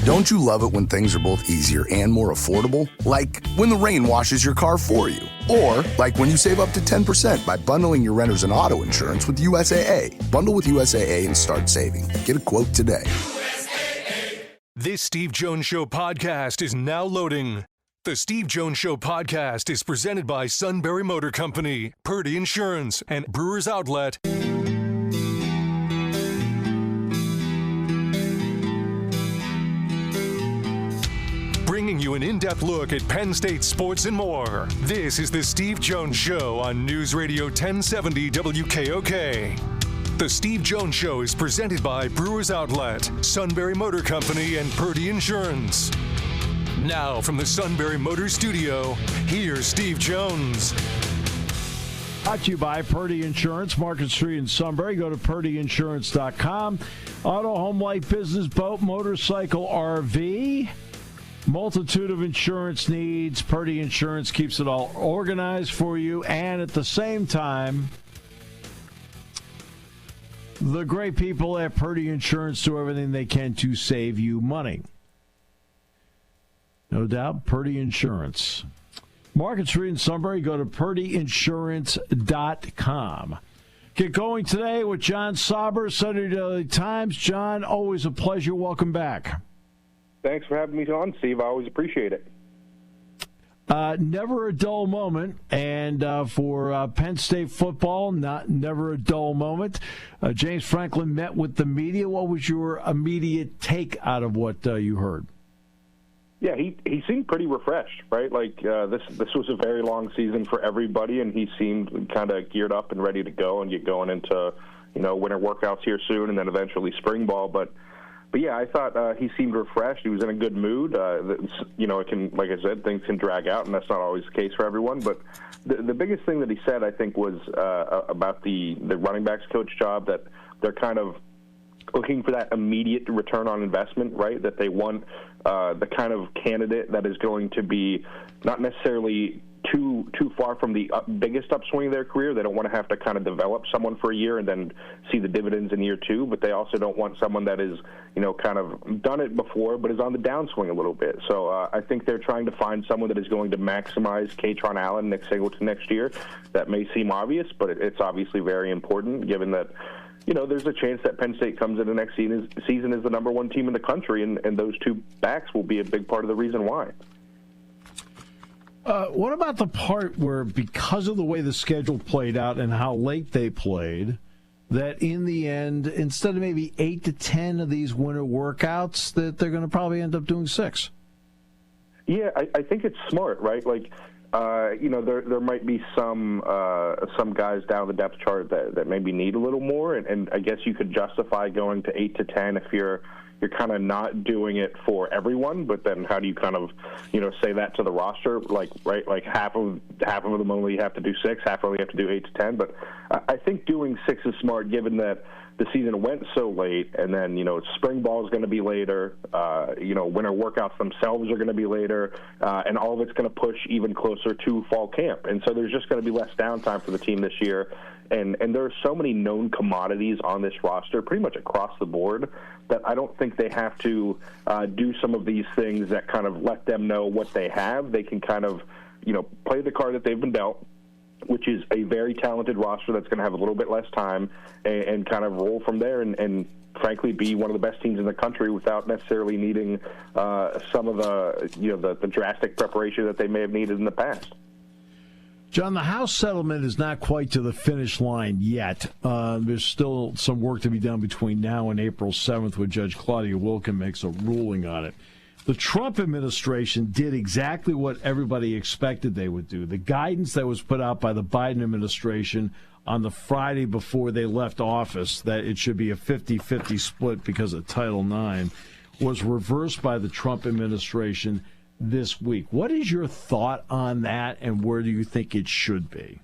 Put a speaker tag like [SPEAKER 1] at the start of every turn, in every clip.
[SPEAKER 1] Don't you love it when things are both easier and more affordable? Like when the rain washes your car for you. Or like when you save up to 10% by bundling your renters and auto insurance with USAA. Bundle with USAA and start saving. Get a quote today.
[SPEAKER 2] This Steve Jones Show podcast is now loading. The Steve Jones Show podcast is presented by Sunbury Motor Company, Purdy Insurance, and Brewers Outlet. Bringing you an in-depth look at Penn State sports and more. This is the Steve Jones Show on News Radio 1070 WKOK. The Steve Jones Show is presented by Brewers Outlet, Sunbury Motor Company, and Purdy Insurance. Now from the Sunbury Motor Studio, here's Steve Jones.
[SPEAKER 3] Brought to you by Purdy Insurance, Market Street in Sunbury. Go to purdyinsurance.com. Auto, home, life, business, boat, motorcycle, RV. Multitude of insurance needs. Purdy Insurance keeps it all organized for you. And at the same time, the great people at Purdy Insurance do everything they can to save you money. No doubt, Purdy Insurance. Market Street in Sunbury, go to purdyinsurance.com. Get going today with John Sauber, Sunday Daily Times. John, always a pleasure. Welcome back.
[SPEAKER 4] Thanks for having me on, Steve. I always appreciate it.
[SPEAKER 3] Never a dull moment, and for Penn State football, never a dull moment. James Franklin met with the media. What was your immediate take out of what you heard?
[SPEAKER 4] Yeah, he seemed pretty refreshed, right? Like this was a very long season for everybody, and he seemed kind of geared up and ready to go and get going into winter workouts here soon, and then eventually spring ball. But yeah, I thought he seemed refreshed. He was in a good mood. It can, like I said, things can drag out, and that's not always the case for everyone. But the biggest thing that he said, I think, was about the running backs coach job, that they're kind of looking for that immediate return on investment, right? That they want the kind of candidate that is going to be not necessarily too far from the biggest upswing of their career. They don't want to have to kind of develop someone for a year and then see the dividends in year two, but they also don't want someone that is, kind of done it before but is on the downswing a little bit. So I think they're trying to find someone that is going to maximize Katron Allen, Nick Singleton next year. That may seem obvious, but it's obviously very important given that there's a chance that Penn State comes into next season as the number one team in the country, and those two backs will be a big part of the reason why.
[SPEAKER 3] What about the part where, because of the way the schedule played out and how late they played, that in the end, instead of maybe 8 to 10 of these winter workouts, that they're going to probably end up doing 6?
[SPEAKER 4] Yeah, I think it's smart, right? Like, there might be some guys down the depth chart that maybe need a little more, and I guess you could justify going to 8 to 10 if you're kind of not doing it for everyone. But then how do you kind of say that to the roster? Like, right, like half of them only have to do 6, half only have to do 8 to 10. But I think doing 6 is smart, given that the season went so late, and then spring ball is going to be later. Winter workouts themselves are going to be later, and all of it's going to push even closer to fall camp. And so there's just going to be less downtime for the team this year. And there are so many known commodities on this roster, pretty much across the board, that I don't think they have to do some of these things that kind of let them know what they have. They can kind of, play the card that they've been dealt, which is a very talented roster that's going to have a little bit less time, and kind of roll from there and frankly be one of the best teams in the country without necessarily needing some of the drastic preparation that they may have needed in the past.
[SPEAKER 3] John, the House settlement is not quite to the finish line yet. There's still some work to be done between now and April 7th when Judge Claudia Wilken makes a ruling on it. The Trump administration did exactly what everybody expected they would do. The guidance that was put out by the Biden administration on the Friday before they left office, that it should be a 50-50 split because of Title IX, was reversed by the Trump administration this week. What is your thought on that, and where do you think it should be?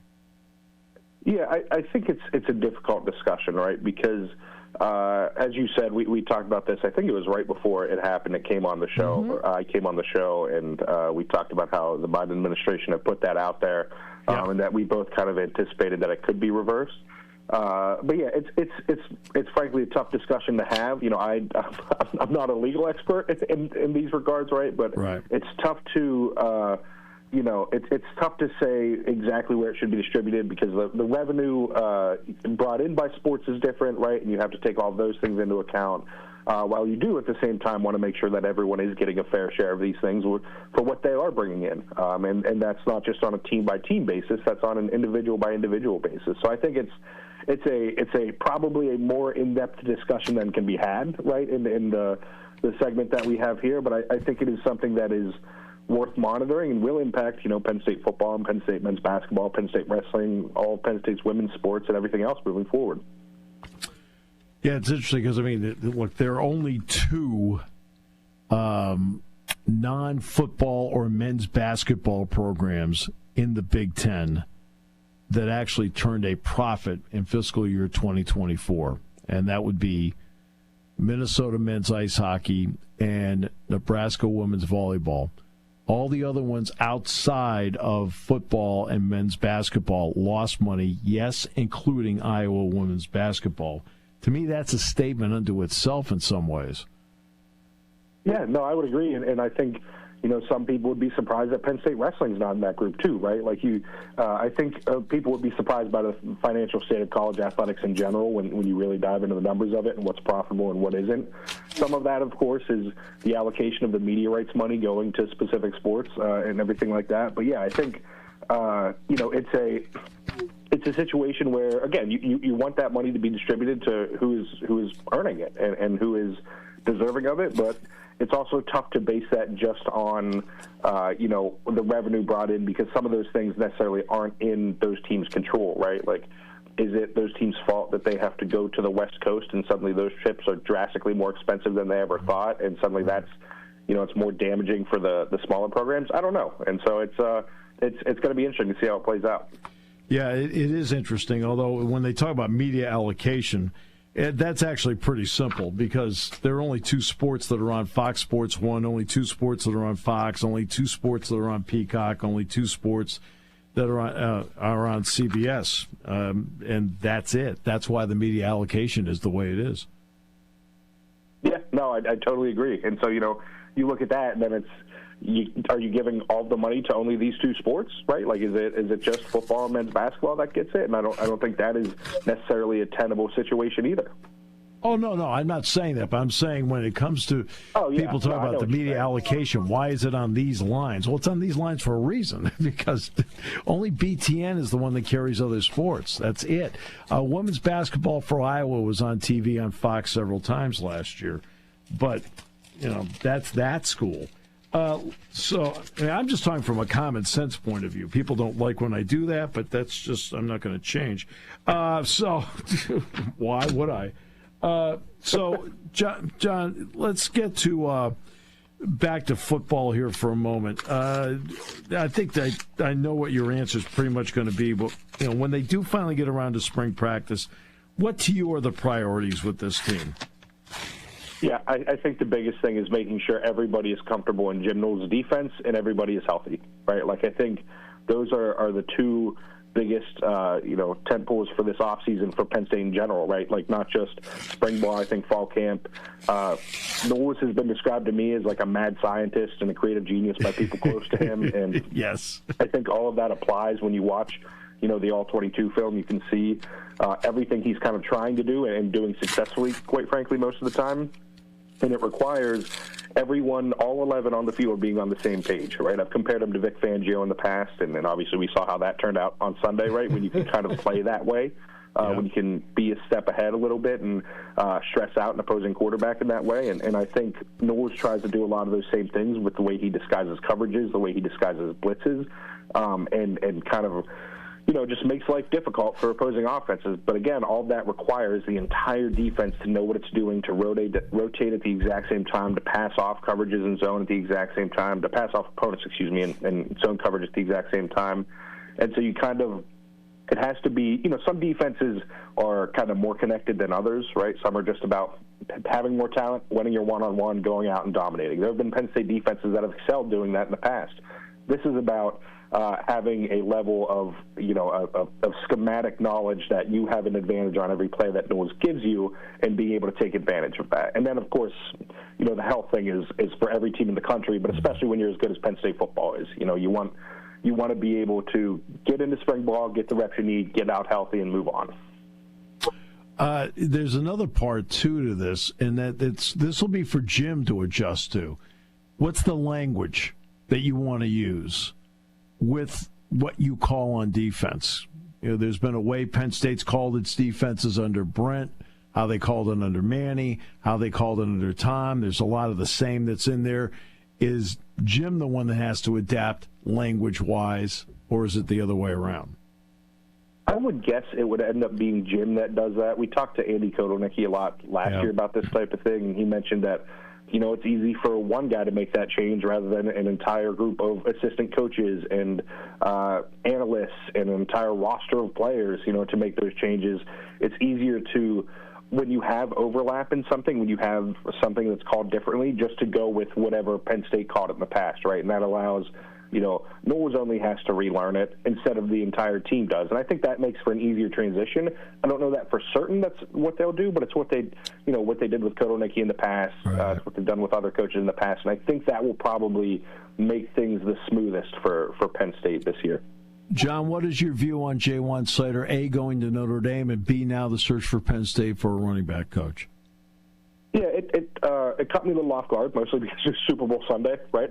[SPEAKER 4] Yeah, I think it's a difficult discussion, right? Because as you said, we talked about this. I think it was right before it happened. It came on the show.
[SPEAKER 3] Mm-hmm.
[SPEAKER 4] I came on the show, and we talked about how the Biden administration had put that out there, and that we both kind of anticipated that it could be reversed. But yeah, it's frankly a tough discussion to have. You know, I'm not a legal expert in these regards, right? But it's tough to it's tough to say exactly where it should be distributed because the revenue brought in by sports is different, right? And you have to take all those things into account. While you do at the same time want to make sure that everyone is getting a fair share of these things for what they are bringing in. And that's not just on a team-by-team basis. That's on an individual-by-individual basis. So I think it's probably a more in-depth discussion than can be had, right, in the segment that we have here. But I think it is something that is worth monitoring and will impact, Penn State football and Penn State men's basketball, Penn State wrestling, all Penn State's women's sports, and everything else moving forward.
[SPEAKER 3] Yeah, it's interesting because, look, there are only two non-football or men's basketball programs in the Big Ten that actually turned a profit in fiscal year 2024, and that would be Minnesota men's ice hockey and Nebraska women's volleyball. All the other ones outside of football and men's basketball lost money, yes, including Iowa women's basketball. To me, that's a statement unto itself in some ways.
[SPEAKER 4] Yeah, no, I would agree, and I think some people would be surprised that Penn State wrestling's not in that group too, right? Like I think people would be surprised by the financial state of college athletics in general when you really dive into the numbers of it and what's profitable and what isn't. Some of that, of course, is the allocation of the media rights money going to specific sports and everything like that. But yeah, I think it's a situation where, again, you want that money to be distributed to who is earning it and who is deserving of it, but it's also tough to base that just on, the revenue brought in because some of those things necessarily aren't in those teams' control, right? Like, is it those teams' fault that they have to go to the West Coast and suddenly those trips are drastically more expensive than they ever thought, and suddenly that's, it's more damaging for the smaller programs? I don't know, and so it's going to be interesting to see how it plays out.
[SPEAKER 3] Yeah, it is interesting, although when they talk about media allocation, that's actually pretty simple because there are only two sports that are on Fox Sports 1, only two sports that are on Fox, only two sports that are on Peacock, only two sports that are on CBS, and that's it. That's why the media allocation is the way it is.
[SPEAKER 4] Yeah, no, I totally agree. And so, you look at that, and then are you giving all the money to only these two sports, right? Like, is it just football and men's basketball that gets it? And I don't think that is necessarily a tenable situation either.
[SPEAKER 3] Oh, no, I'm not saying that, but I'm saying when it comes to people talk about the media allocation, why is it on these lines? Well, it's on these lines for a reason, because only BTN is the one that carries other sports. That's it. Women's basketball for Iowa was on TV on Fox several times last year, but, that's that school. I'm just talking from a common sense point of view. People don't like when I do that, but that's just, I'm not going to change. Why would I? John, let's get to back to football here for a moment. I think that I know what your answer is pretty much going to be, but when they do finally get around to spring practice, what to you are the priorities with this team?
[SPEAKER 4] Yeah, I think the biggest thing is making sure everybody is comfortable in Jim Knowles' defense and everybody is healthy, right? Like, I think those are the two biggest, tentpoles for this offseason for Penn State in general, right? Like, not just spring ball, I think fall camp. Knowles has been described to me as like a mad scientist and a creative genius by people close to him. And
[SPEAKER 3] yes,
[SPEAKER 4] I think all of that applies when you watch, the All-22 film. You can see everything he's kind of trying to do and doing successfully, quite frankly, most of the time. And it requires everyone, all 11 on the field, being on the same page, right? I've compared him to Vic Fangio in the past, and then obviously we saw how that turned out on Sunday, right, when you can kind of play that way, when you can be a step ahead a little bit and stress out an opposing quarterback in that way. And I think Knowles tries to do a lot of those same things with the way he disguises coverages, the way he disguises blitzes, and kind of just makes life difficult for opposing offenses. But again, all that requires the entire defense to know what it's doing, to rotate at the exact same time, to pass off coverages in zone at the exact same time, to pass off opponents, and zone coverage at the exact same time. And so it has to be, some defenses are kind of more connected than others, right? Some are just about having more talent, winning your one-on-one, going out and dominating. There have been Penn State defenses that have excelled doing that in the past. This is about having a level of, of schematic knowledge that you have an advantage on every play that Knowles gives you and being able to take advantage of that. And then, of course, the health thing is for every team in the country, but especially when you're as good as Penn State football is. You want to be able to get into spring ball, get the reps you need, get out healthy, and move on.
[SPEAKER 3] There's another part, too, to this, and this will be for Jim to adjust to. What's the language that you want to use with what you call on defense? There's been a way Penn State's called its defenses under Brent, how they called it under Manny, how they called it under Tom. There's a lot of the same that's in there. Is Jim the one that has to adapt language-wise, or is it the other way around?
[SPEAKER 4] I would guess it would end up being Jim that does that. We talked to Andy Kotelnicki a lot last year about this type of thing, and he mentioned that it's easy for one guy to make that change rather than an entire group of assistant coaches and analysts and an entire roster of players, to make those changes. It's easier to, when you have overlap in something, when you have something that's called differently, just to go with whatever Penn State called it in the past, right? And that allows, Knowles only has to relearn it instead of the entire team does. And I think that makes for an easier transition. I don't know that for certain that's what they'll do, but it's what they did with Kotelnicki in the past.
[SPEAKER 3] Right.
[SPEAKER 4] It's what they've done with other coaches in the past. And I think that will probably make things the smoothest for Penn State this year.
[SPEAKER 3] John, what is your view on Ja'Juan Slater, A, going to Notre Dame, and B, now the search for Penn State for a running back coach?
[SPEAKER 4] Yeah, it caught me a little off guard, mostly because it's Super Bowl Sunday, right?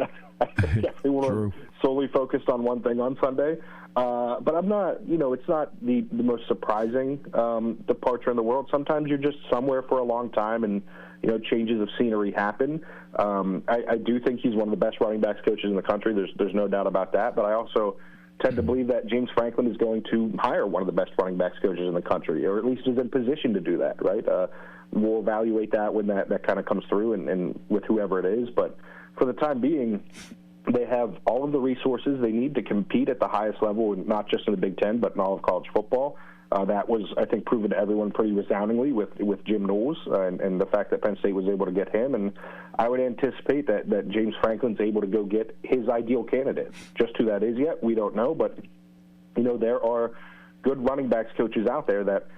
[SPEAKER 4] We were solely focused on one thing on Sunday. But I'm not, it's not the most surprising departure in the world. Sometimes you're just somewhere for a long time and, changes of scenery happen. I do think he's one of the best running backs coaches in the country. There's no doubt about that. But I also tend to believe that James Franklin is going to hire one of the best running backs coaches in the country, or at least is in position to do that, right? We'll evaluate that when that kind of comes through and with whoever it is. But for the time being, they have all of the resources they need to compete at the highest level, not just in the Big Ten, but in all of college football. That was, I think, proven to everyone pretty resoundingly with Jim Knowles and the fact that Penn State was able to get him. And I would anticipate that James Franklin's able to go get his ideal candidate. Just who that is yet, we don't know. But, there are good running backs coaches out there that,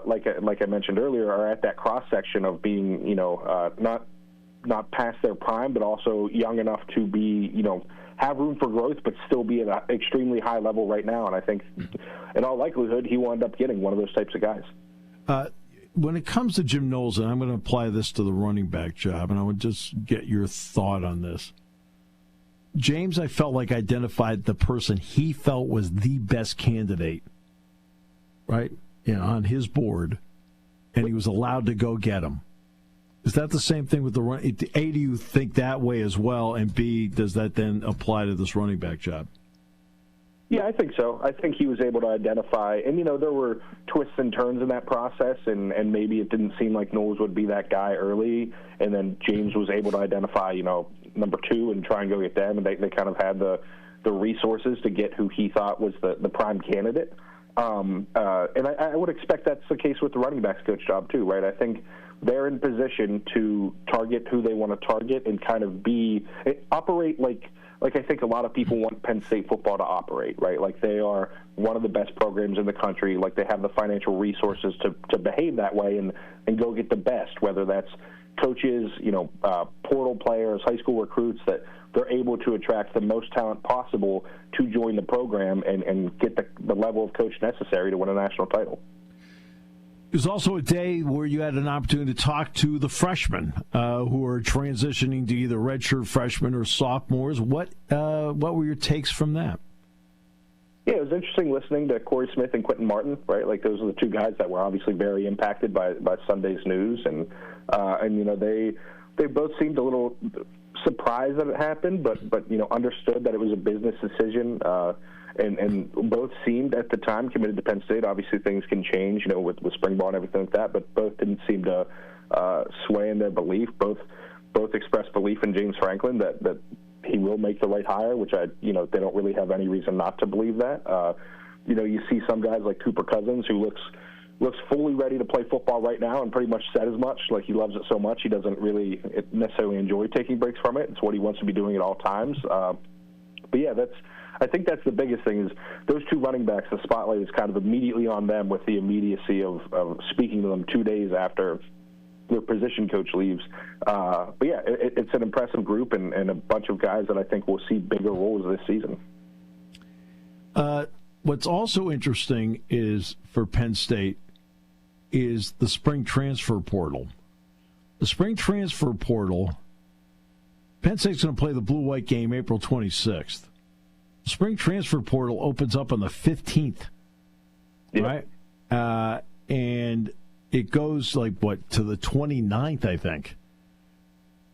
[SPEAKER 4] like I mentioned earlier, are at that cross-section of being, not past their prime, but also young enough to be, have room for growth, but still be at an extremely high level right now. And I think, in all likelihood, he will end up getting one of those types of guys.
[SPEAKER 3] When it comes to Jim Knowles, and I'm going to apply this to the running back job, and I would just get your thought on this. James, I felt like identified the person he felt was the best candidate, right, on his board, and he was allowed to go get him. Is that the same thing with the run? A, do you think that way as well? And B, does that then apply to this running back job?
[SPEAKER 4] Yeah, I think so. I think he was able to identify, and there were twists and turns in that process, and maybe it didn't seem like Knowles would be that guy early, and then James was able to identify, number two and try and go get them, and they kind of had the resources to get who he thought was the prime candidate. And I would expect that's the case with the running backs coach job too, right? I think they're in position to target who they want to target and kind of operate like I think a lot of people want Penn State football to operate, right? Like they are one of the best programs in the country. Like they have the financial resources to behave that way and go get the best, whether that's coaches, portal players, high school recruits, that they're able to attract the most talent possible to join the program and get the level of coach necessary to win a national title.
[SPEAKER 3] It was also a day where you had an opportunity to talk to the freshmen who are transitioning to either redshirt freshmen or sophomores. What were your takes from that?
[SPEAKER 4] Yeah, it was interesting listening to Corey Smith and Quentin Martin, right? Like those are the two guys that were obviously very impacted by Sunday's news, and they both seemed a little surprised that it happened, but understood that it was a business decision. And both seemed at the time committed to Penn State. Obviously, things can change, with spring ball and everything like that. But both didn't seem to sway in their belief. Both expressed belief in James Franklin that he will make the right hire, which they don't really have any reason not to believe that. You see some guys like Cooper Cousins who looks fully ready to play football right now, and pretty much said as much. Like he loves it so much, he doesn't really necessarily enjoy taking breaks from it. It's what he wants to be doing at all times. But yeah, I think that's the biggest thing is those two running backs, the spotlight is kind of immediately on them with the immediacy of speaking to them 2 days after their position coach leaves. But yeah, it's an impressive group and a bunch of guys that I think will see bigger roles this season.
[SPEAKER 3] What's also interesting is for Penn State is the spring transfer portal. The spring transfer portal, Penn State's going to play the blue-white game April 26th. The spring transfer portal opens up on the 15th, right? And it goes to the 29th, I think.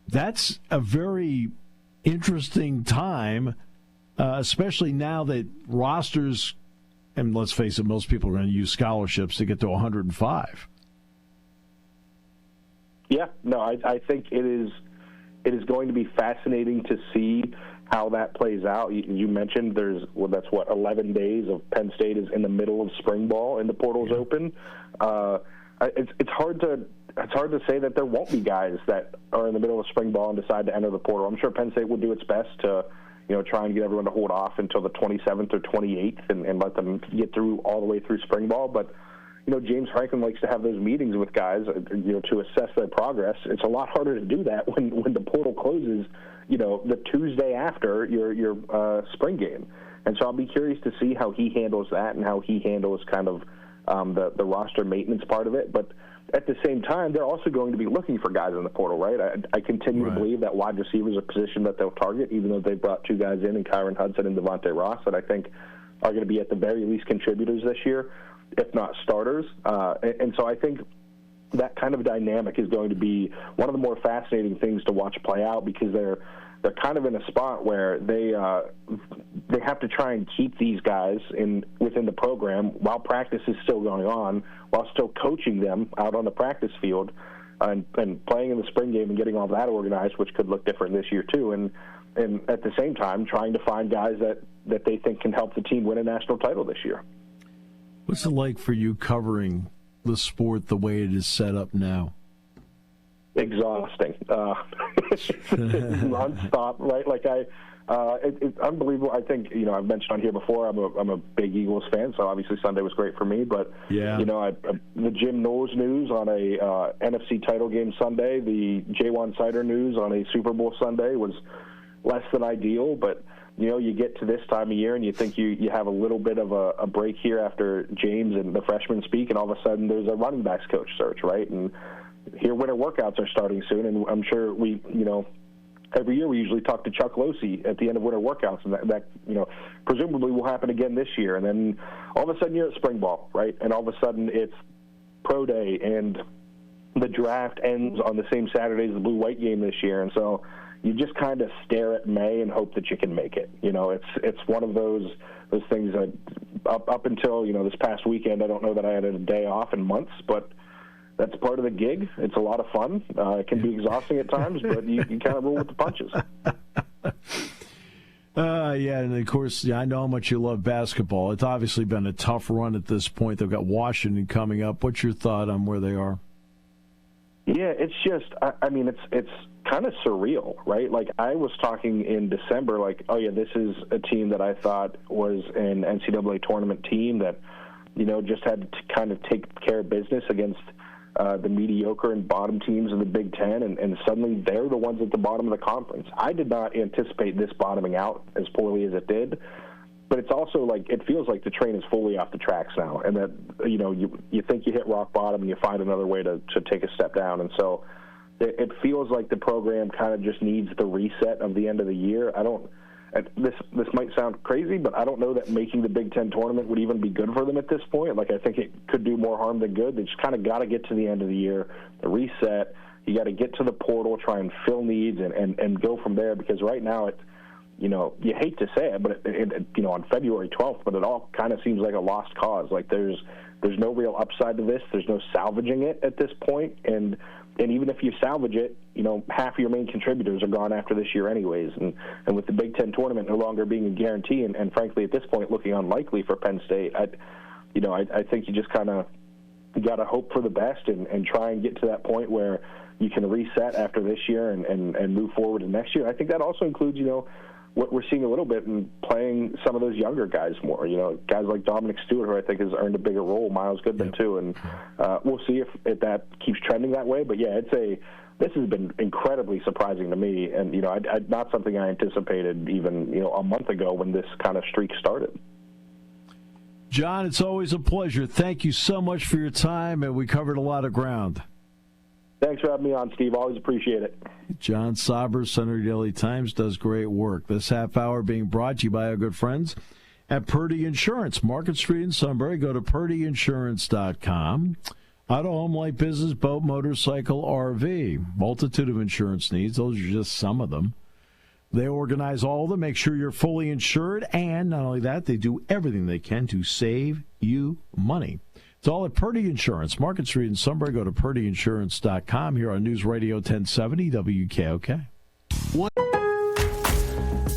[SPEAKER 3] That's a very interesting time, especially now that rosters, and let's face it, most people are going to use scholarships to get to 105.
[SPEAKER 4] Yeah, no, I think it is going to be fascinating to see how that plays out. You mentioned that's 11 days of Penn State is in the middle of spring ball and the portal's open. It's hard to say that there won't be guys that are in the middle of spring ball and decide to enter the portal. I'm sure Penn State will do its best to try and get everyone to hold off until the 27th or 28th and let them get through all the way through spring ball. But James Franklin likes to have those meetings with guys, to assess their progress. It's a lot harder to do that when the portal closes, the Tuesday after your spring game. And so I'll be curious to see how he handles that and how he handles kind of the roster maintenance part of it. But at the same time, they're also going to be looking for guys in the portal, right? I continue to believe that wide receiver is a position that they'll target, even though they brought two guys in Kyron Hudson and Devontae Ross, that I think are going to be at the very least contributors this year, if not starters. And so I think that kind of dynamic is going to be one of the more fascinating things to watch play out, because they're kind of in a spot where they have to try and keep these guys within the program while practice is still going on, while still coaching them out on the practice field and playing in the spring game and getting all that organized, which could look different this year too. And at the same time, trying to find guys that they think can help the team win a national title this year.
[SPEAKER 3] What's it like for you covering the sport the way it is set up now?
[SPEAKER 4] Exhausting. It's nonstop, right? It's unbelievable. I think I've mentioned on here before, I'm a big Eagles fan, so obviously Sunday was great for me. But the Jim Knowles news on a NFC title game Sunday, the J1 Sider news on a Super Bowl Sunday was less than ideal. But you get to this time of year and you think you have a little bit of a break here after James and the freshmen speak, and all of a sudden there's a running backs coach search, right? And here winter workouts are starting soon, and I'm sure every year we usually talk to Chuck Losey at the end of winter workouts, and that presumably will happen again this year. And then all of a sudden you're at spring ball, right? And all of a sudden it's pro day, and the draft ends on the same Saturday as the blue-white game this year. And so you just kind of stare at May and hope that you can make it. It's one of those things that up until this past weekend, I don't know that I had a day off in months, but that's part of the gig. It's a lot of fun. It can be exhausting at times, but you kind of roll with the punches.
[SPEAKER 3] And of course, I know how much you love basketball. It's obviously been a tough run at this point. They've got Washington coming up. What's your thought on where they are?
[SPEAKER 4] Yeah, it's just, it's kind of surreal, right? I was talking in December, this is a team that I thought was an NCAA tournament team that, just had to kind of take care of business against the mediocre and bottom teams of the Big Ten, and suddenly they're the ones at the bottom of the conference. I did not anticipate this bottoming out as poorly as it did, but it's also it feels like the train is fully off the tracks now, and that you think you hit rock bottom and you find another way to take a step down. And so it feels like the program kind of just needs the reset of the end of the year. This might sound crazy, but I don't know that making the Big Ten tournament would even be good for them at this point. I think it could do more harm than good. They just kind of got to get to the end of the year, the reset. You got to get to the portal, try and fill needs, and go from there. Because right now, you hate to say it, but on February 12th, but it all kind of seems like a lost cause. There's no real upside to this. There's no salvaging it at this point, and even if you salvage it, half of your main contributors are gone after this year anyways. And with the Big Ten tournament no longer being a guarantee, and frankly at this point looking unlikely for Penn State, I think you just kind of got to hope for the best and try and get to that point where you can reset after this year and move forward to next year. I think that also includes, what we're seeing a little bit in playing some of those younger guys more. You know, guys like Dominic Stewart, who I think has earned a bigger role, Miles Goodman too, and we'll see if that keeps trending that way. But yeah, this has been incredibly surprising to me, and not something I anticipated even a month ago when this kind of streak started.
[SPEAKER 3] John, it's always a pleasure. Thank you so much for your time, and we covered a lot of ground.
[SPEAKER 4] Thanks for having me on, Steve. Always appreciate it.
[SPEAKER 3] John Sauber, Sunday Daily Times, does great work. This half hour being brought to you by our good friends at Purdy Insurance, Market Street in Sunbury. Go to purdyinsurance.com. Auto, home, life, business, boat, motorcycle, RV. Multitude of insurance needs. Those are just some of them. They organize all of them, make sure you're fully insured, and not only that, they do everything they can to save you money. It's all at Purdy Insurance, Market Street in Sunbury. Go to purdyinsurance.com here on News Radio 1070 WKOK.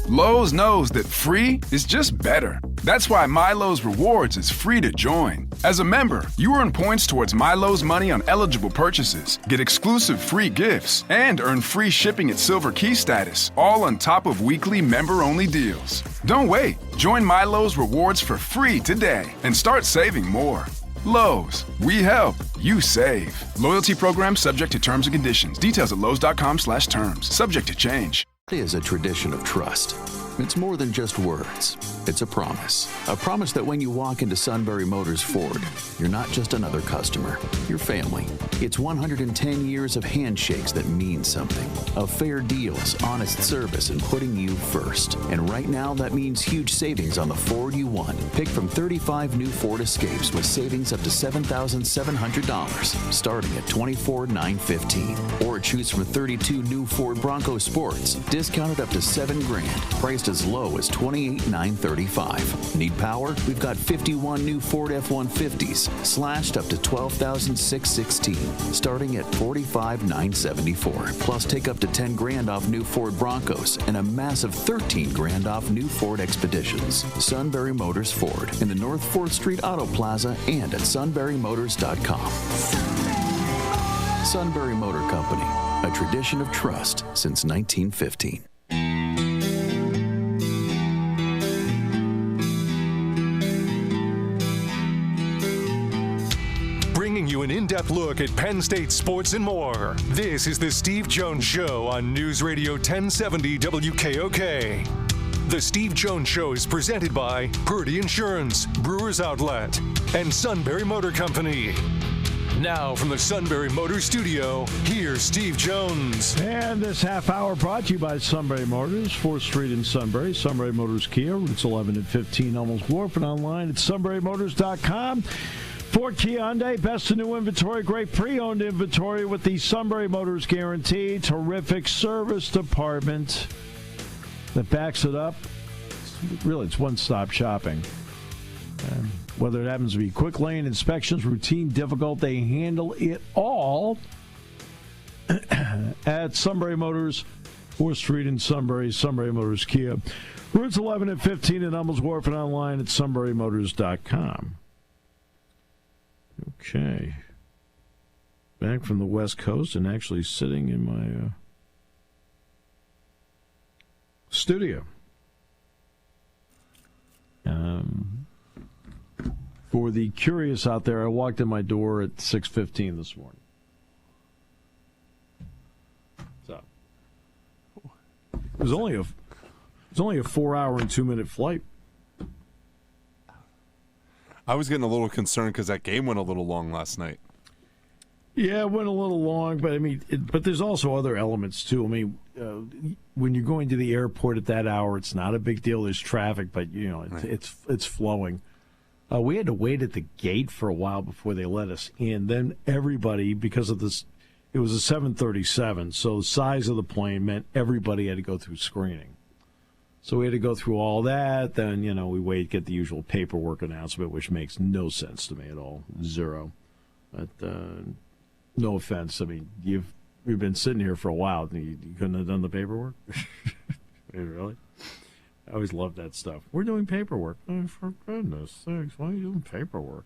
[SPEAKER 5] Lowe's knows that free is just better. That's why MyLowe's Rewards is free to join. As a member, you earn points towards MyLowe's money on eligible purchases, get exclusive free gifts, and earn free shipping at Silver Key status, all on top of weekly member-only deals. Don't wait. Join MyLowe's Rewards for free today and start saving more. Lowe's, we help, you save. Loyalty program subject to terms and conditions. Details at lowes.com/terms. Subject to change.
[SPEAKER 6] It is a tradition of trust. It's more than just words. It's a promise that when you walk into Sunbury Motors Ford, you're not just another customer, you're family. It's 110 years of handshakes that mean something, of fair deals, honest service, and putting you first. And right now, that means huge savings on the Ford you want. Pick from 35 new Ford Escapes with savings up to $7,700, starting at $24,915. Or choose from 32 new Ford Bronco Sports, discounted up to $7,000, priced as low as $28,935. Need power? We've got 51 new Ford F-150s, slashed up to $12,616, starting at $45,974. Plus, take up to $10,000 off new Ford Broncos and a massive $13,000 off new Ford Expeditions. Sunbury Motors Ford in the North 4th Street Auto Plaza and at sunburymotors.com. Sunbury Motor Company, a tradition of trust since 1915.
[SPEAKER 2] Bringing you an in-depth look at Penn State sports and more. This is the Steve Jones Show on News Radio 1070 WKOK. The Steve Jones Show is presented by Purdy Insurance, Brewers Outlet, and Sunbury Motor Company. Now from the Sunbury Motor Studio, here's Steve Jones.
[SPEAKER 3] And this half hour brought to you by Sunbury Motors, 4th Street in Sunbury. Sunbury Motors Kia, routes 11 and 15, almost Wharf, and online at sunburymotors.com. For Kia Hyundai, best in new inventory, great pre-owned inventory with the Sunbury Motors guarantee. Terrific service department that backs it up. It's one-stop shopping. Whether it happens to be quick lane inspections, routine, difficult, they handle it all at Sunbury Motors, 4th Street in Sunbury, Sunbury Motors Kia. Routes 11 and 15 in Hummels Wharf and online at sunburymotors.com. Okay. Back from the West Coast and actually sitting in my studio. For the curious out there, I walked in my door at 6:15 this morning. So it was only a 4-hour and 2-minute flight.
[SPEAKER 7] I was getting a little concerned because that game went a little long last night.
[SPEAKER 3] Yeah, it went a little long, but but there's also other elements too. I mean, when you're going to the airport at that hour, it's not a big deal. There's traffic, but it's flowing. We had to wait at the gate for a while before they let us in. Then everybody, because of this, it was a 737, so the size of the plane meant everybody had to go through screening. So we had to go through all that. Then, we wait, get the usual paperwork announcement, which makes no sense to me at all. Zero. But no offense. I mean, we've been sitting here for a while. You couldn't have done the paperwork? Really? I always loved that stuff. We're doing paperwork. Oh, for goodness sakes, why are you doing paperwork?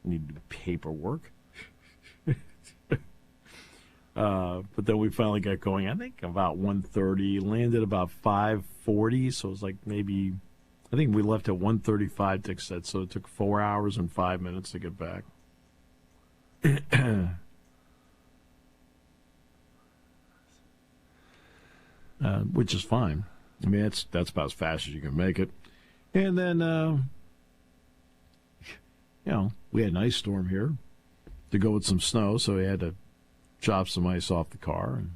[SPEAKER 3] You need to do paperwork. But then we finally got going, I think, about 1:30. Landed about 5:40, so it was like maybe, I think we left at 1:35, Dick said, so it took 4 hours and 5 minutes to get back. Which is fine. I mean, that's about as fast as you can make it. And then, we had an ice storm here to go with some snow, so we had to chop some ice off the car and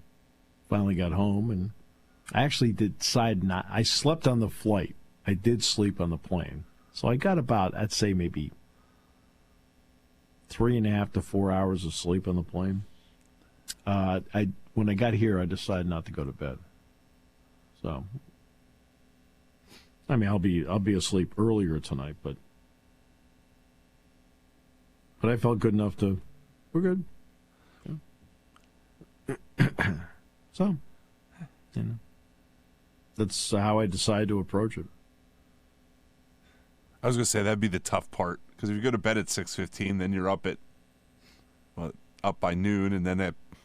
[SPEAKER 3] finally got home. And I actually decided not, I slept on the flight. I did sleep on the plane. So I got about, I'd say maybe 3.5 to 4 hours of sleep on the plane. When I got here, I decided not to go to bed. So, I mean, I'll be asleep earlier tonight, but I felt good enough to, we're good. Yeah. So, that's how I decided to approach it.
[SPEAKER 7] I was going to say that'd be the tough part, because if you go to bed at 6:15, then you're up by noon, and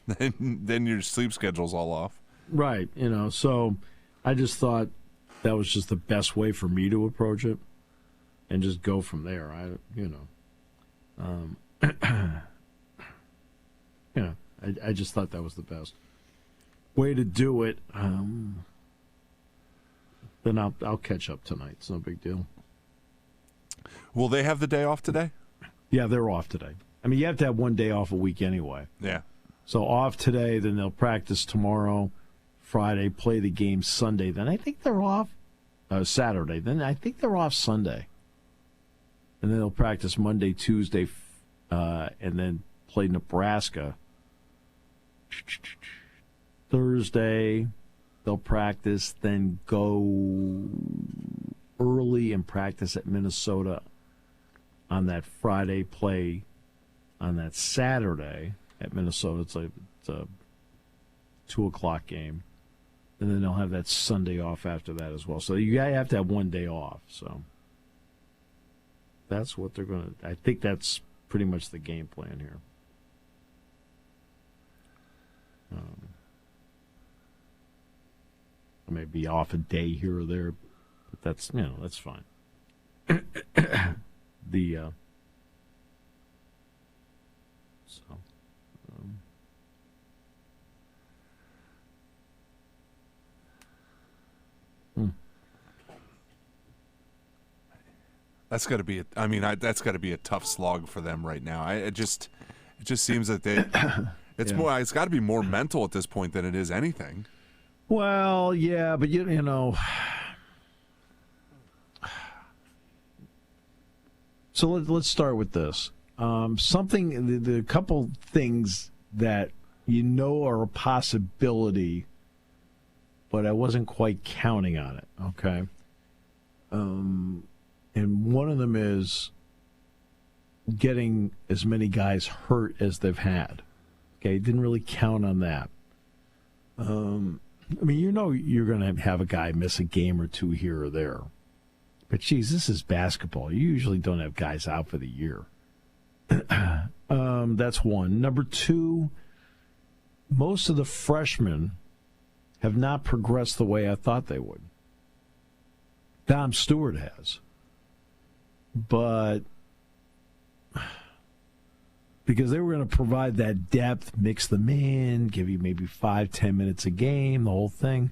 [SPEAKER 7] then your sleep schedule's all off. Right.
[SPEAKER 3] So I just thought that was just the best way for me to approach it, and just go from there. I just thought that was the best way to do it. Then I'll catch up tonight. It's no big deal.
[SPEAKER 7] Will they have the day off today?
[SPEAKER 3] Yeah, they're off today. I mean, you have to have one day off a week anyway.
[SPEAKER 7] Yeah.
[SPEAKER 3] So off today, then they'll practice tomorrow, Friday, play the game Sunday. Then I think they're off Saturday. Then I think they're off Sunday. And then they'll practice Monday, Tuesday, and then play Nebraska. Thursday, they'll practice, then go early and practice at Minnesota on that Friday, play on that Saturday at Minnesota. It's a 2 o'clock game. And then they'll have that Sunday off after that as well. So you have to have one day off. So that's what they're going to – I think that's pretty much the game plan here. I may be off a day here or there, but that's fine.
[SPEAKER 7] That's got to be. That's got to be a tough slog for them right now. It just seems that they. It's more. It's got to be more mental at this point than it is anything.
[SPEAKER 3] Well, yeah, but you know. So let's start with this. The couple things that are a possibility, but I wasn't quite counting on it. Okay. And one of them is getting as many guys hurt as they've had. Okay, didn't really count on that. You're going to have a guy miss a game or two here or there. But, geez, this is basketball. You usually don't have guys out for the year. That's one. Number two, most of the freshmen have not progressed the way I thought they would. Dom Stewart has. But because they were going to provide that depth, mix them in, give you maybe 5-10 minutes a game, the whole thing.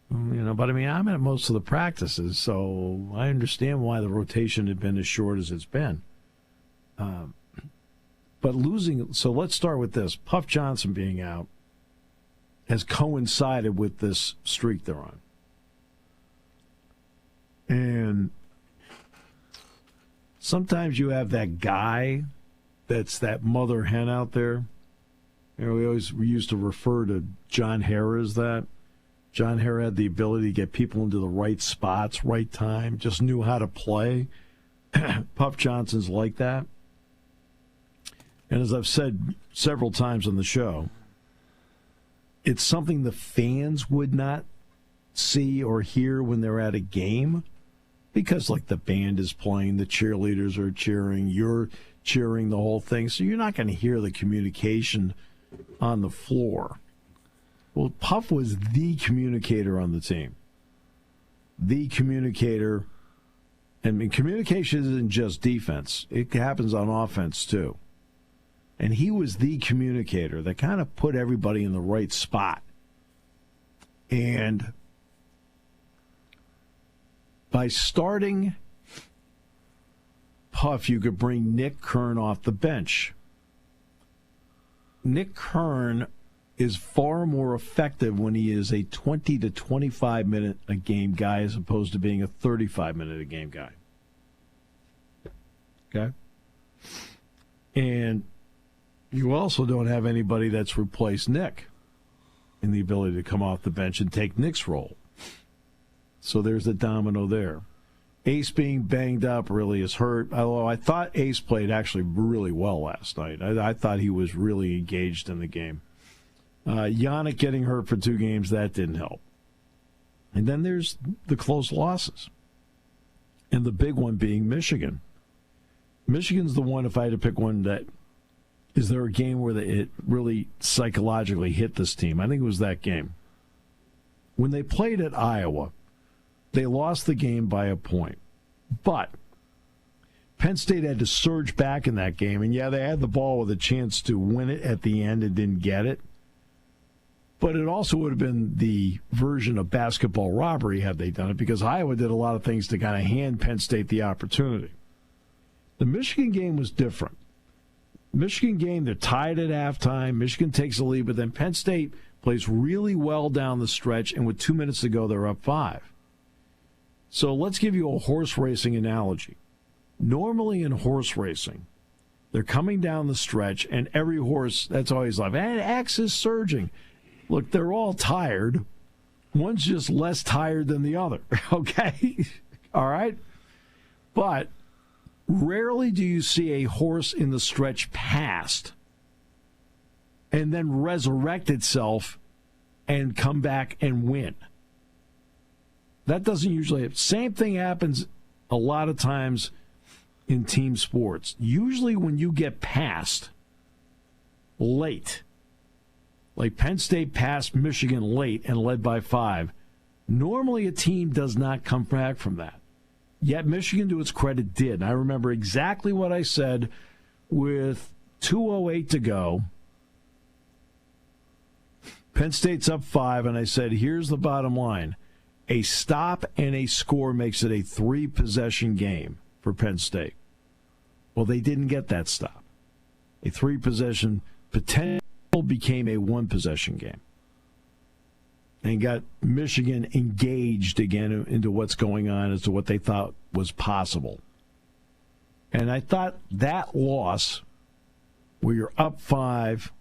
[SPEAKER 3] But I'm at most of the practices, so I understand why the rotation had been as short as it's been. But losing, so let's start with this. Puff Johnson being out has coincided with this streak they're on. And sometimes you have that guy that's that mother hen out there. We used to refer to John Hara as that. John Hara had the ability to get people into the right spots, right time, just knew how to play. Puff Johnson's like that. And as I've said several times on the show, it's something the fans would not see or hear when they're at a game because, like, the band is playing, the cheerleaders are cheering, you're cheering, the whole thing. So you're not going to hear the communication on the floor. Well, Puff was the communicator on the team. The communicator. And communication isn't just defense. It happens on offense, too. And he was the communicator that kind of put everybody in the right spot. And by starting Puff, you could bring Nick Kern off the bench. Nick Kern is far more effective when he is a 20 to 25 minute a game guy as opposed to being a 35 minute a game guy. Okay? And you also don't have anybody that's replaced Nick in the ability to come off the bench and take Nick's role. So there's the domino there. Ace being banged up really is hurt, although I thought Ace played actually really well last night. I thought he was really engaged in the game. Yannick getting hurt for 2 games, that didn't help. And then there's the close losses. And the big one being Michigan. Michigan's the one, if I had to pick one, that is there a game where it really psychologically hit this team? I think it was that game. When they played at Iowa, they lost the game by a point. But Penn State had to surge back in that game. And, yeah, they had the ball with a chance to win it at the end and didn't get it. But it also would have been the version of basketball robbery had they done it, because Iowa did a lot of things to kind of hand Penn State the opportunity. The Michigan game was different. Michigan game, they're tied at halftime. Michigan takes the lead, but then Penn State plays really well down the stretch, and with 2 minutes to go, they're up 5. So let's give you a horse racing analogy. Normally in horse racing, they're coming down the stretch, and every horse, that's always like, and X is surging. Look, they're all tired. One's just less tired than the other, okay? All right? But rarely do you see a horse in the stretch past and then resurrect itself and come back and win. That doesn't usually happen. Same thing happens a lot of times in team sports. Usually when you get passed late, like Penn State passed Michigan late and led by 5, normally a team does not come back from that. Yet Michigan, to its credit, did. And I remember exactly what I said with 2:08 to go. Penn State's up 5, and I said, here's the bottom line. A stop and a score makes it a 3-possession game for Penn State. Well, they didn't get that stop. A 3-possession potential became a 1-possession game. And got Michigan engaged again into what's going on as to what they thought was possible. And I thought that loss, where you're up 5,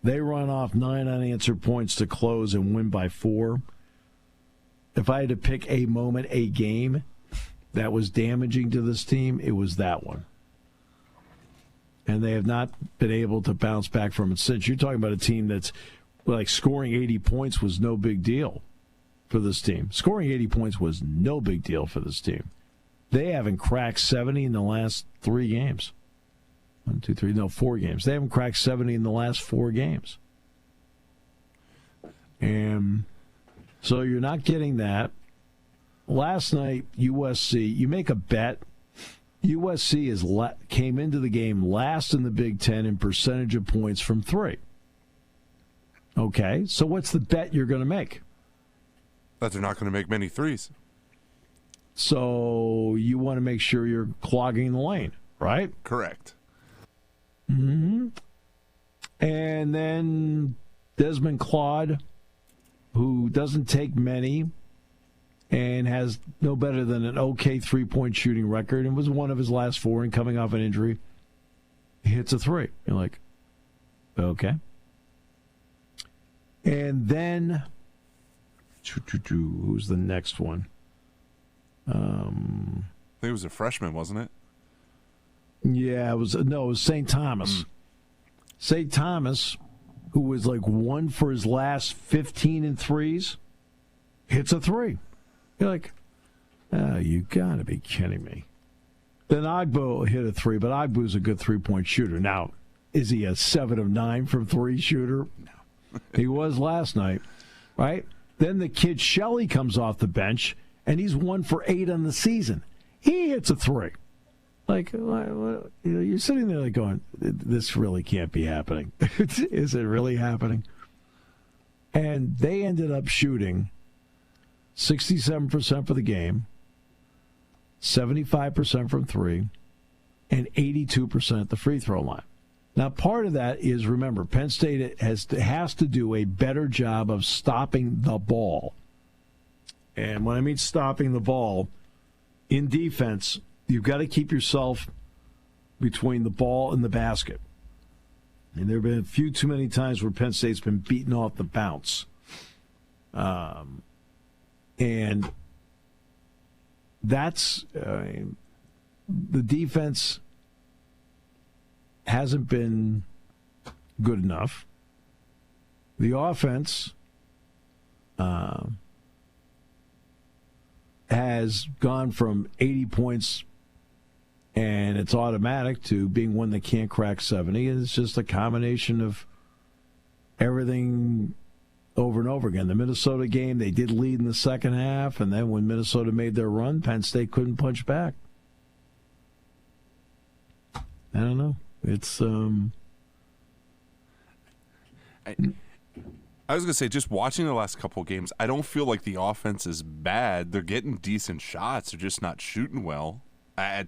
[SPEAKER 3] they run off 9 unanswered points to close and win by 4. If I had to pick a moment, a game that was damaging to this team, it was that one. And they have not been able to bounce back from it since. You're talking about a team that's like scoring 80 points was no big deal for this team. Scoring 80 points was no big deal for this team. They haven't cracked 70 in the last 3 games. 4 games. They haven't cracked 70 in the last 4 games. And so you're not getting that. Last night, USC, you make a bet. USC came into the game last in the Big Ten in percentage of points from 3. Okay, so what's the bet you're going to make?
[SPEAKER 7] That they're not going to make many threes.
[SPEAKER 3] So you want to make sure you're clogging the lane, right?
[SPEAKER 7] Correct.
[SPEAKER 3] Mm-hmm. And then Desmond Claude, who doesn't take many and has no better than an okay 3-point shooting record and was one of his last 4 and coming off an injury, hits a 3. You're like, okay. And then, who's the next one?
[SPEAKER 7] I think it was a freshman, wasn't it?
[SPEAKER 3] Yeah, it was St. Thomas. St. Thomas, who was like 1 for his last 15 in threes, hits a 3. You're like, oh, you got to be kidding me. Then Agbo hit a 3, but Agbo's a good 3-point shooter. Now, Is he a 7 of 9 from 3 shooter? No. He was last night, right? Then the kid Shelley comes off the bench, and he's 1 for 8 on the season. He hits a 3. Like, what, you're sitting there like going, this really can't be happening. Is it really happening? And they ended up shooting 67% for the game, 75% from 3, and 82% at the free throw line. Now, part of that is, remember, Penn State has to do a better job of stopping the ball. And when I mean stopping the ball, in defense, you've got to keep yourself between the ball and the basket. And there have been a few too many times where Penn State's been beaten off the bounce. And that's the defense hasn't been good enough. The offense has gone from 80 points and it's automatic to being one that can't crack 70. It's just a combination of everything over and over again. The Minnesota game, they did lead in the second half, and then when Minnesota made their run, Penn State couldn't punch back. I don't know. It's
[SPEAKER 7] I was going to say, just watching the last couple of games, I don't feel like the offense is bad. They're getting decent shots. They're just not shooting well. A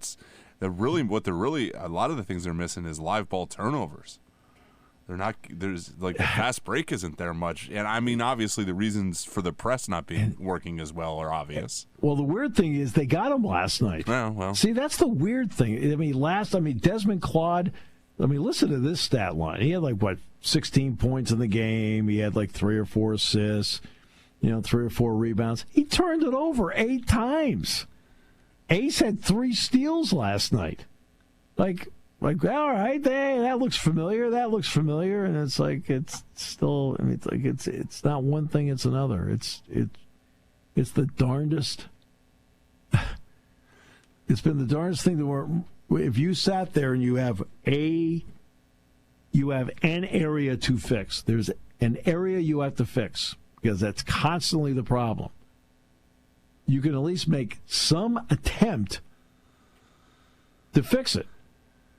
[SPEAKER 7] lot of the things they're missing is live ball turnovers. They're not, there's like the fast break isn't there much. And I mean, obviously the reasons for the press not being working as well are obvious.
[SPEAKER 3] Well, the weird thing is they got him last night.
[SPEAKER 7] Well.
[SPEAKER 3] See, that's the weird thing. Desmond Claude, listen to this stat line. He had 16 points in the game. He had 3 or 4 assists, 3 or 4 rebounds. He turned it over 8 times. Ace had 3 steals last night. All right, that looks familiar. That looks familiar, and it's still. It's not one thing; it's another. It's the darndest. It's been the darndest thing if you sat there and you have an area to fix. There's an area you have to fix because that's constantly the problem. You can at least make some attempt to fix it.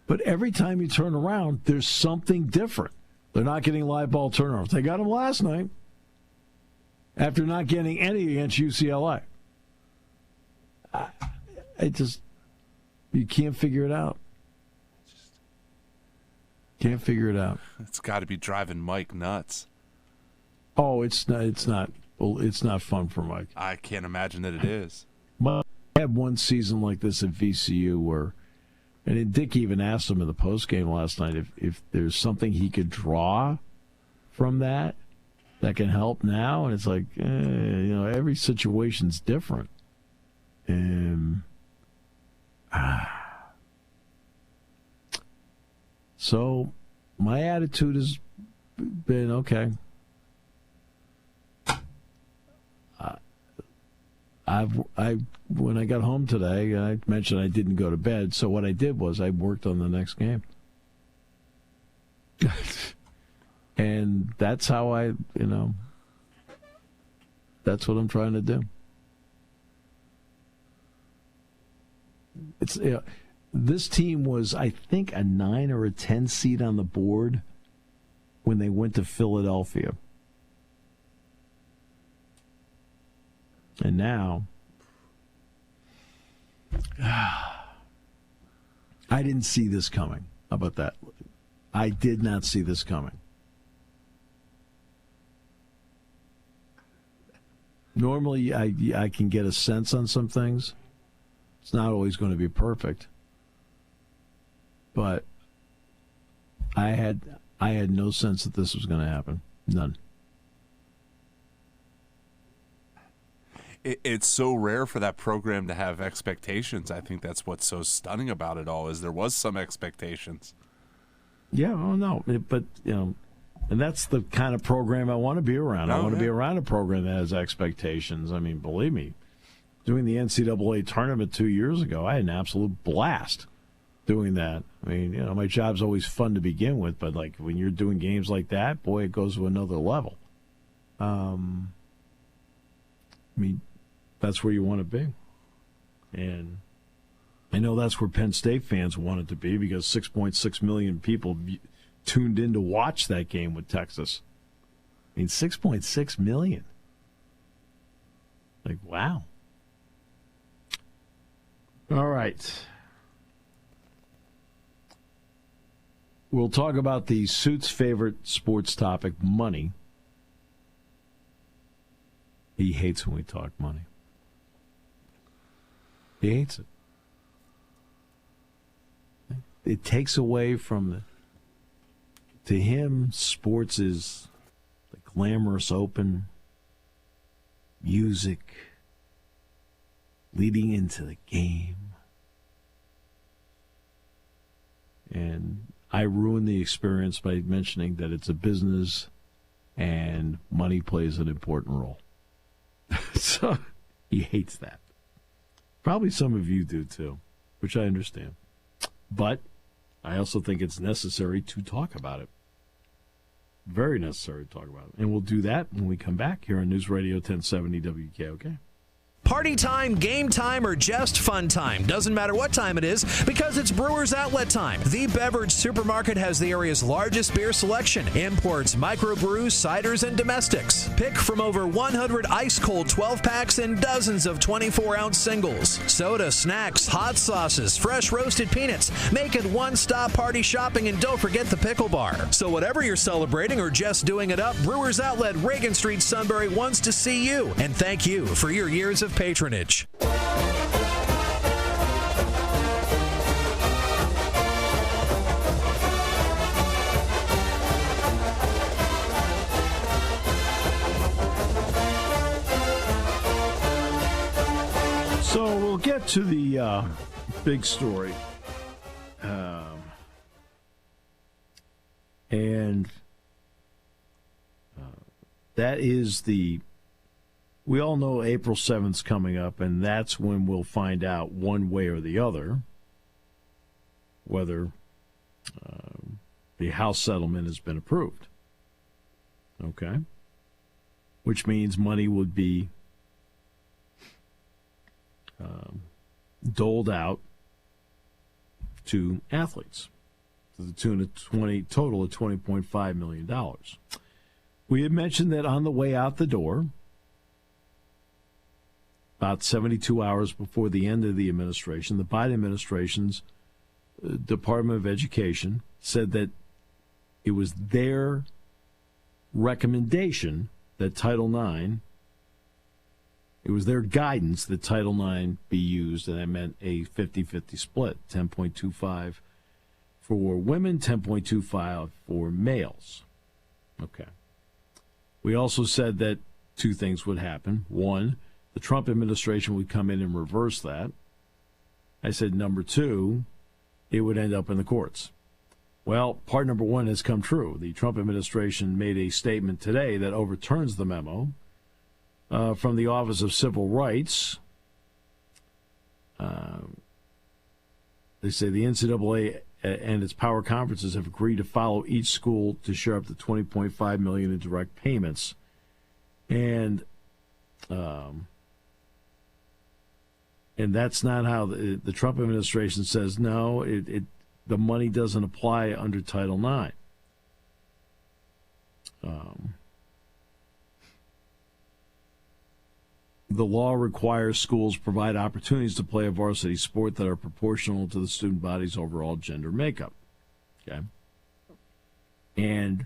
[SPEAKER 3] But every time you turn around, there's something different. They're not getting live ball turnovers. They got them last night after not getting any against UCLA. You can't figure it out. Can't figure it out.
[SPEAKER 7] It's got to be driving Mike nuts.
[SPEAKER 3] Oh, it's not. Well, it's not fun for Mike.
[SPEAKER 7] I can't imagine that it is.
[SPEAKER 3] Mike had one season like this at VCU where. And Dick even asked him in the postgame last night if there's something he could draw from that can help now. And it's every situation's different. So my attitude has been okay. When I got home today, I mentioned I didn't go to bed. So what I did was I worked on the next game, and that's how that's what I'm trying to do. It's this team was, I think, a 9 or a 10 seed on the board when they went to Philadelphia. And now, I didn't see this coming. How about that? I did not see this coming. Normally, I can get a sense on some things. It's not always going to be perfect. But I had no sense that this was going to happen. None.
[SPEAKER 7] It's so rare for that program to have expectations. I think that's what's so stunning about it all is there was some expectations.
[SPEAKER 3] Yeah, oh no, but and that's the kind of program I want to be around. I want to be around a program that has expectations. I mean, believe me, doing the NCAA tournament 2 years ago, I had an absolute blast. doing that. I mean, my job's always fun to begin with, but like when you're doing games like that, boy, it goes to another level. I mean, that's where you want to be. And I know that's where Penn State fans wanted to be because 6.6 million people tuned in to watch that game with Texas. I mean, 6.6 million. Like, wow. All right. We'll talk about the Suit's favorite sports topic, money. He hates when we talk money. He hates it. It takes away from to him, sports is the glamorous open music leading into the game. And I ruin the experience by mentioning that it's a business and money plays an important role. So he hates that. Probably some of you do too, which I understand. But I also think it's necessary to talk about it. Very necessary to talk about it. And we'll do that when we come back here on News Radio 1070 WKOK.
[SPEAKER 8] Party time, game time, or just fun time. Doesn't matter what time it is because it's Brewers Outlet time. The Beverage Supermarket has the area's largest beer selection. Imports, microbrews, ciders, and domestics. Pick from over 100 ice-cold 12-packs and dozens of 24-ounce singles. Soda, snacks, hot sauces, fresh roasted peanuts. Make it one-stop party shopping, and don't forget the pickle bar. So whatever you're celebrating or just doing it up, Brewers Outlet, Reagan Street, Sunbury wants to see you. And thank you for your years of patronage.
[SPEAKER 3] So we'll get to the big story. And that is we all know April 7th's coming up, and that's when we'll find out one way or the other whether the House settlement has been approved. Okay? Which means money would be doled out to athletes to the tune of total of $20.5 million. We had mentioned that on the way out the door, about 72 hours before the end of the administration, the Biden administration's Department of Education said that it was their recommendation that Title IX, it was their guidance that Title IX be used, and that meant a 50-50 split, 10.25 for women, 10.25 for males. Okay. We also said that two things would happen. One, the Trump administration would come in and reverse that. I said, number two, it would end up in the courts. Well, part number one has come true. The Trump administration made a statement today that overturns the memo from the Office of Civil Rights. They say the NCAA and its power conferences have agreed to follow each school to share up to $20.5 million in direct payments. And that's not how the Trump administration says, no, the money doesn't apply under Title IX. The law requires schools provide opportunities to play a varsity sport that are proportional to the student body's overall gender makeup. Okay? And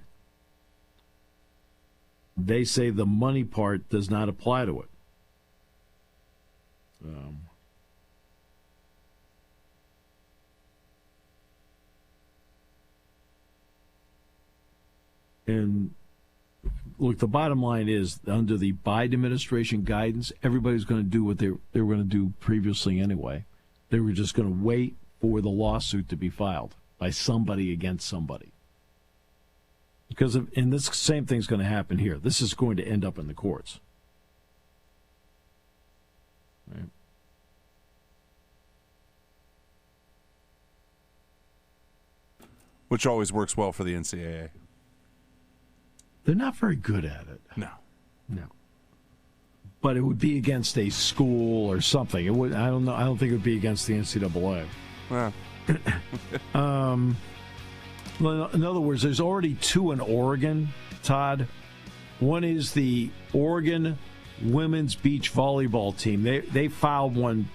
[SPEAKER 3] they say the money part does not apply to it. And look, the bottom line is, under the Biden administration guidance, everybody's going to do what they were going to do previously anyway. They were just going to wait for the lawsuit to be filed by somebody against somebody. And this same thing's going to happen here. This is going to end up in the courts. Right.
[SPEAKER 7] Which always works well for the NCAA.
[SPEAKER 3] They're not very good at it.
[SPEAKER 7] No.
[SPEAKER 3] But it would be against a school or something. It would. I don't know. I don't think it would be against the NCAA.
[SPEAKER 7] Well.
[SPEAKER 3] In other words, there's already 2 in Oregon, Todd. One is the Oregon women's beach volleyball team. They filed one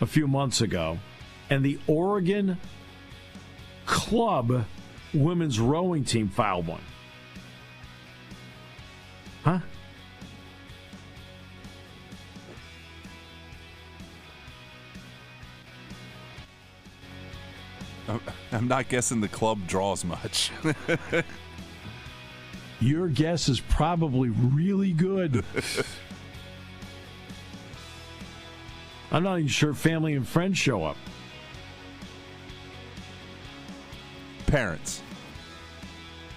[SPEAKER 3] a few months ago. And the Oregon club women's rowing team filed one. Huh?
[SPEAKER 7] I'm not guessing the club draws much.
[SPEAKER 3] Your guess is probably really good. I'm not even sure family and friends show up.
[SPEAKER 7] Parents.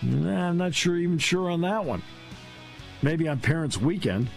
[SPEAKER 3] Nah, I'm not sure on that one. Maybe on Parents' Weekend.